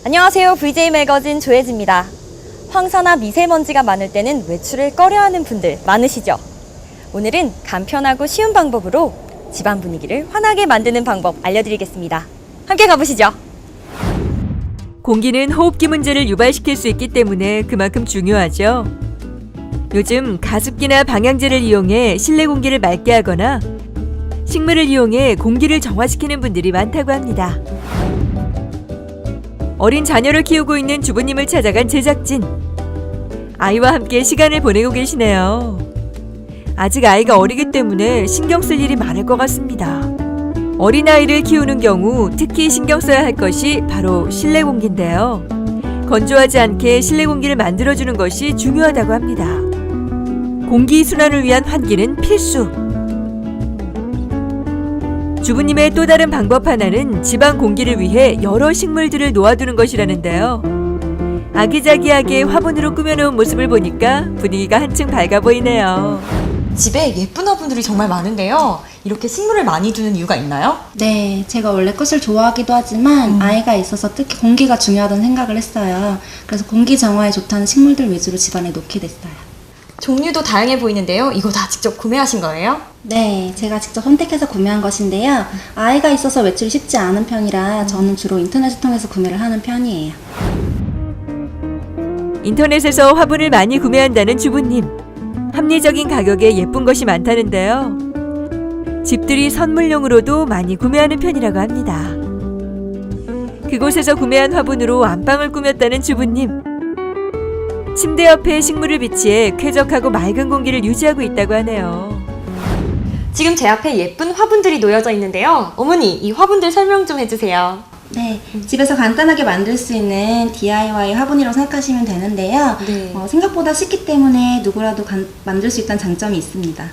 안녕하세요. VJ 매거진 조혜지입니다. 황사나 미세먼지가 많을 때는 외출을 꺼려하는 분들 많으시죠? 오늘은 간편하고 쉬운 방법으로 집안 분위기를 환하게 만드는 방법 알려드리겠습니다. 함께 가보시죠. 공기는 호흡기 문제를 유발시킬 수 있기 때문에 그만큼 중요하죠. 요즘 가습기나 방향제를 이용해 실내 공기를 맑게 하거나 식물을 이용해 공기를 정화시키는 분들이 많다고 합니다. 어린 자녀를 키우고 있는 주부님을 찾아간 제작진. 아이와 함께 시간을 보내고 계시네요. 아직 아이가 어리기 때문에 신경 쓸 일이 많을 것 같습니다. 어린아이를 키우는 경우 특히 신경 써야 할 것이 바로 실내 공기인데요. 건조하지 않게 실내 공기를 만들어주는 것이 중요하다고 합니다. 공기 순환을 위한 환기는 필수. 주부님의 또 다른 방법 하나는 집안 공기를 위해 여러 식물들을 놓아두는 것이라는데요. 아기자기하게 화분으로 꾸며놓은 모습을 보니까 분위기가 한층 밝아 보이네요. 집에 예쁜 화분들이 정말 많은데요. 이렇게 식물을 많이 두는 이유가 있나요? 네, 제가 원래 꽃을 좋아하기도 하지만 아이가 있어서 특히 공기가 중요하다는 생각을 했어요. 그래서 공기 정화에 좋다는 식물들 위주로 집안에 놓게 됐어요. 종류도 다양해 보이는데요. 이거 다 직접 구매하신 거예요? 네, 제가 직접 선택해서 구매한 것인데요. 아이가 있어서 외출이 쉽지 않은 편이라 저는 주로 인터넷을 통해서 구매를 하는 편이에요. 인터넷에서 화분을 많이 구매한다는 주부님. 합리적인 가격에 예쁜 것이 많다는데요. 집들이 선물용으로도 많이 구매하는 편이라고 합니다. 그곳에서 구매한 화분으로 안방을 꾸몄다는 주부님. 침대 옆에 식물을 비치해 쾌적하고 맑은 공기를 유지하고 있다고 하네요. 지금 제 앞에 예쁜 화분들이 놓여져 있는데요. 어머니, 이 화분들 설명 좀 해주세요. 네, 집에서 간단하게 만들 수 있는 DIY 화분이라고 생각하시면 되는데요. 네. 생각보다 쉽기 때문에 누구라도 만들 수 있다는 장점이 있습니다.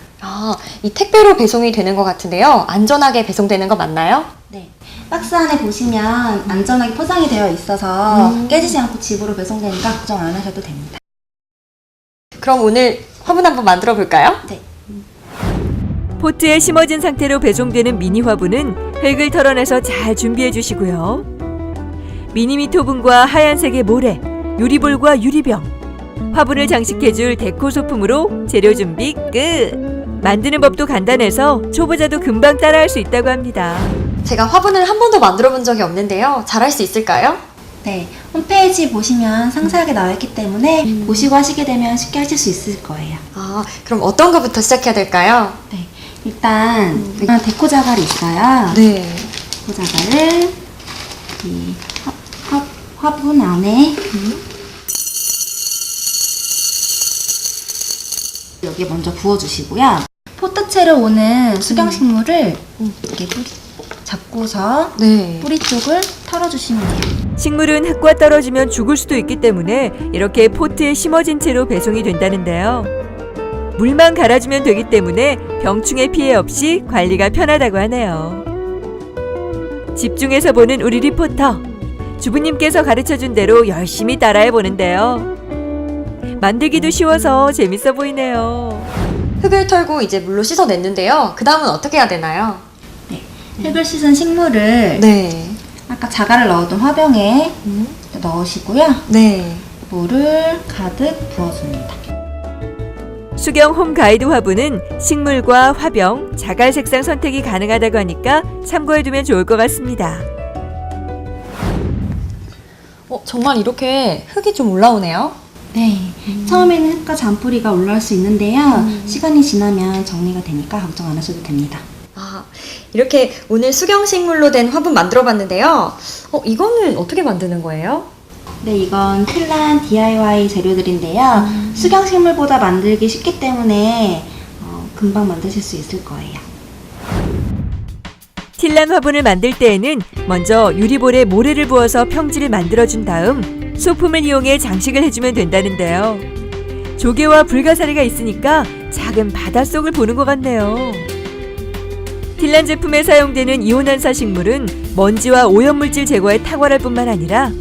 이 택배로 배송이 되는 것 같은데요. 안전하게 배송되는 거 맞나요? 네, 박스 안에 보시면 안전하게 포장이 되어 있어서 깨지지 않고 집으로 배송되니까 걱정 안 하셔도 됩니다. 그럼 오늘 화분 한번 만들어 볼까요? 네. 포트에 심어진 상태로 배송되는 미니 화분은 흙을 털어내서 잘 준비해 주시고요. 미니미터 분과 하얀색의 모래, 유리볼과 유리병, 화분을 장식해줄 데코 소품으로 재료 준비 끝! 만드는 법도 간단해서 초보자도 금방 따라할 수 있다고 합니다. 제가 화분을 한 번도 만들어 본 적이 없는데요. 잘할 수 있을까요? 네, 홈페이지 보시면 상세하게 나와 있기 때문에 보시고 하시게 되면 쉽게 하실 수 있을 거예요. 그럼 어떤 거부터 시작해야 될까요? 네, 일단 데코 자갈이 있어요. 네. 데코 자갈을 이 화분 안에 여기에 먼저 부어주시고요. 포트채로 오는 수경식물을 이렇게 잡고서 네. 뿌리 쪽을 털어주시면 돼요. 식물은 흙과 떨어지면 죽을 수도 있기 때문에 이렇게 포트에 심어진 채로 배송이 된다는데요. 물만 갈아주면 되기 때문에 병충해 피해 없이 관리가 편하다고 하네요. 집중해서 보는 우리 리포터. 주부님께서 가르쳐준 대로 열심히 따라해 보는데요. 만들기도 쉬워서 재밌어 보이네요. 흙을 털고 이제 물로 씻어냈는데요. 그 다음은 어떻게 해야 되나요? 네, 흙을 씻은 식물을 네. 아까 자갈을 넣어둔 화병에 넣으시고요. 네. 물을 가득 부어줍니다. 수경 홈 가이드 화분은 식물과 화병, 자갈 색상 선택이 가능하다고 하니까 참고해두면 좋을 것 같습니다. 정말 이렇게 흙이 좀 올라오네요. 네, 처음에는 흙과 잔뿌리가 올라올 수 있는데요. 시간이 지나면 정리가 되니까 걱정 안 하셔도 됩니다. 이렇게 오늘 수경식물로 된 화분 만들어 봤는데요. 이거는 어떻게 만드는 거예요? 네, 이건 틸란 DIY 재료들인데요. 수경식물보다 만들기 쉽기 때문에 금방 만드실 수 있을 거예요. 틸란 화분을 만들 때에는 먼저 유리볼에 모래를 부어서 평지를 만들어준 다음 소품을 이용해 장식을 해주면 된다는데요. 조개와 불가사리가 있으니까 작은 바닷속을 보는 것 같네요. 틸란 제품에 사용되는 이온환사 식물은 먼지와 오염물질 제거에 탁월할 뿐만 아니라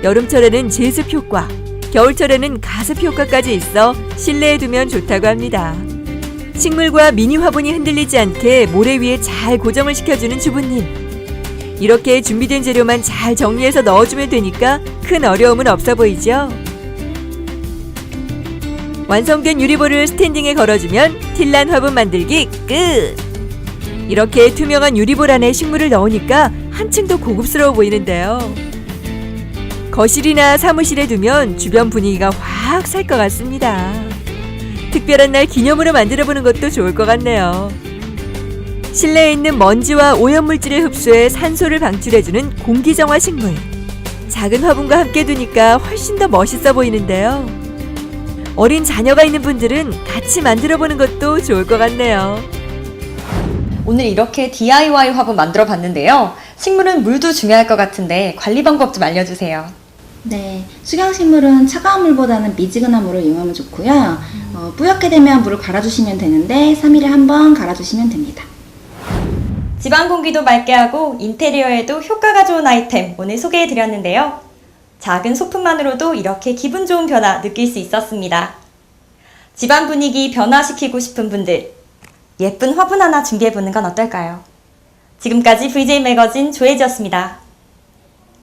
여름철에는 제습 효과, 겨울철에는 가습 효과까지 있어 실내에 두면 좋다고 합니다. 식물과 미니 화분이 흔들리지 않게 모래 위에 잘 고정을 시켜주는 주부님. 이렇게 준비된 재료만 잘 정리해서 넣어주면 되니까 큰 어려움은 없어 보이죠? 완성된 유리볼을 스탠딩에 걸어주면 틸란 화분 만들기 끝! 이렇게 투명한 유리볼 안에 식물을 넣으니까 한층 더 고급스러워 보이는데요. 거실이나 사무실에 두면 주변 분위기가 확 살 것 같습니다. 특별한 날 기념으로 만들어보는 것도 좋을 것 같네요. 실내에 있는 먼지와 오염물질을 흡수해 산소를 방출해주는 공기정화 식물. 작은 화분과 함께 두니까 훨씬 더 멋있어 보이는데요. 어린 자녀가 있는 분들은 같이 만들어보는 것도 좋을 것 같네요. 오늘 이렇게 DIY 화분 만들어 봤는데요. 식물은 물도 중요할 것 같은데 관리 방법 좀 알려주세요. 네, 수경식물은 차가운 물보다는 미지근한 물을 이용하면 좋고요. 뿌옇게 되면 물을 갈아주시면 되는데 3일에 한 번 갈아주시면 됩니다. 집안 공기도 맑게 하고 인테리어에도 효과가 좋은 아이템 오늘 소개해 드렸는데요. 작은 소품만으로도 이렇게 기분 좋은 변화 느낄 수 있었습니다. 집안 분위기 변화시키고 싶은 분들, 예쁜 화분 하나 준비해 보는 건 어떨까요? 지금까지 VJ 매거진 조혜지였습니다.